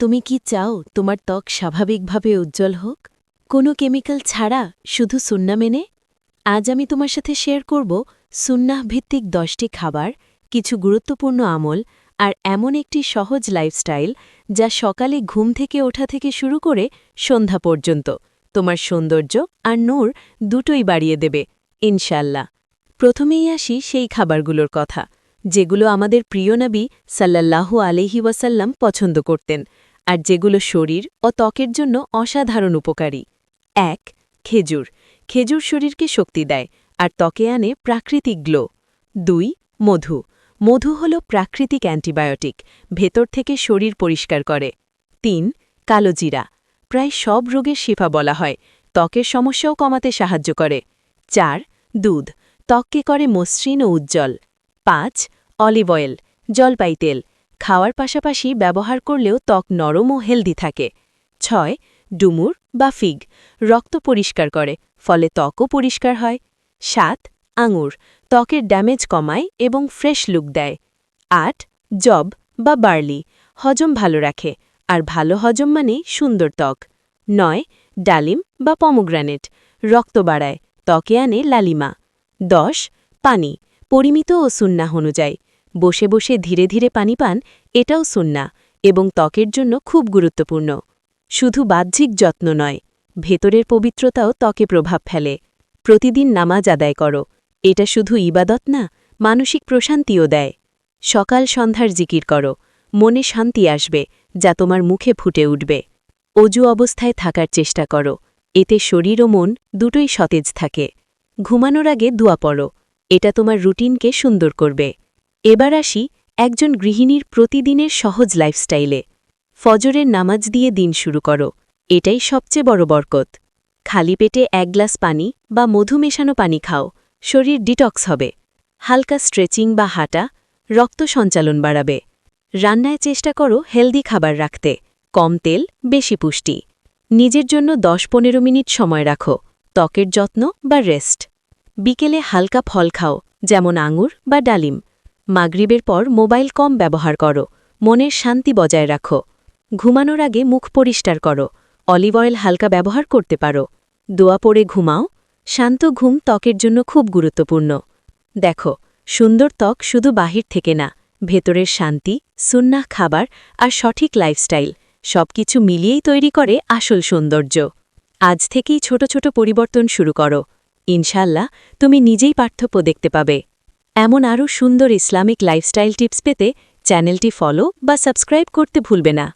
তুমি কি চাও তোমার ত্বক স্বাভাবিকভাবে উজ্জ্বল হোক কোনো কেমিক্যাল ছাড়া শুধু সুন্না মেনে আজ আমি তোমার সাথে শেয়ার করব সুন্নাহ ভিত্তিক 10টি খাবার কিছু গুরুত্বপূর্ণ আমল আর এমন একটি সহজ লাইফস্টাইল যা সকালে ঘুম থেকে ওঠা থেকে শুরু করে সন্ধ্যা পর্যন্ত তোমার সৌন্দর্য আর নূর দুটোই বাড়িয়ে দেবে ইনশাল্লাহ প্রথমেই আসি সেই খাবারগুলোর কথা যেগুলো আমাদের প্রিয় নবী সাল্লাল্লাহু আলাইহি ওয়াসাল্লাম পছন্দ করতেন আর যেগুলো শরীর ও ত্বকের জন্য অসাধারণ উপকারী ১ খেজুর খেজুর শরীরকে শক্তি দেয় আর ত্বকে আনে প্রাকৃতিক গ্লো ২ মধু মধু হল প্রাকৃতিক অ্যান্টিবায়োটিক ভেতর থেকে শরীর পরিষ্কার করে ৩ কালোজিরা প্রায় সব রোগের শিফা বলা হয় ত্বকের সমস্যাও কমাতে সাহায্য করে ৪ দুধ ত্বককে করে মসৃণ ও উজ্জ্বল ৫ অলিভ অয়েল জলপাই তেল খাওয়ার পাশাপাশি ব্যবহার করলেও ত্বক নরম ও হেলদি থাকে ৬ ডুমুর বা ফিগ রক্ত পরিষ্কার করে ফলে ত্বকও পরিষ্কার হয় ৭ আঙুর ত্বকের ড্যামেজ কমায় এবং ফ্রেশ লুক দেয় ৮ জব বা বার্লি হজম ভালো রাখে আর ভালো হজম মানে সুন্দর ত্বক ৯ ডালিম বা পমোগ্রানেট রক্ত বাড়ায় ত্বকে আনে লালিমা ১০ পানি পরিমিত ও সুন্নাহ অনুযায়ী বসে বসে ধীরে ধীরে পানি পান এটাও সুন্নাহ এবং ত্বকের জন্য খুব গুরুত্বপূর্ণ শুধু বাহ্যিক যত্ন নয় ভেতরের পবিত্রতাও ত্বকে প্রভাব ফেলে প্রতিদিন নামাজ আদায় করো এটা শুধু ইবাদত না মানসিক প্রশান্তিও দেয় সকাল সন্ধ্যার জিকির করো মনে শান্তি আসবে যা তোমার মুখে ফুটে উঠবে অজু অবস্থায় থাকার চেষ্টা করো এতে শরীর ও মন দুটোই সতেজ থাকে ঘুমানোর আগে দোয়া পড়ো এটা তোমার রুটিনকে সুন্দর করবে এবার আসি একজন গৃহিণীর প্রতিদিনের সহজ লাইফস্টাইলে ফজরের নামাজ দিয়ে দিন শুরু করো এটাই সবচেয়ে বড় বরকত খালি পেটে ১ গ্লাস পানি বা মধু মেশানো পানি খাও শরীর ডিটক্স হবে হালকা স্ট্রেচিং বা হাঁটা রক্ত সঞ্চালন বাড়াবে রান্নায় চেষ্টা করো হেলদি খাবার রাখতে কম তেল বেশি পুষ্টি নিজের জন্য ১০-১৫ মিনিট সময় রাখো ত্বকের যত্ন বা রেস্ট বিকেলে হালকা ফল খাও যেমন আঙুর বা ডালিম মাগরিবের পর মোবাইল কম ব্যবহার করো মনের শান্তি বজায় রাখো ঘুমানোর আগে মুখ পরিষ্কার করো অলিভ অয়েল হালকা ব্যবহার করতে পারো দোয়া পড়ে ঘুমাও শান্ত ঘুম ত্বকের জন্য খুব গুরুত্বপূর্ণ দেখো সুন্দর ত্বক শুধু বাহির থেকে না ভেতরের শান্তি সুন্নাহ খাবার আর সঠিক লাইফস্টাইল সবকিছু মিলিয়েই তৈরি করে আসল সৌন্দর্য আজ থেকেই ছোট ছোট পরিবর্তন শুরু করো ইনশাল্লাহ তুমি নিজেই পার্থক্য দেখতে পাবে এমন আরও সুন্দর ইসলামিক লাইফস্টাইল টিপস পেতে চ্যানেলটি ফলো বা সাবস্ক্রাইব করতে ভুলবে না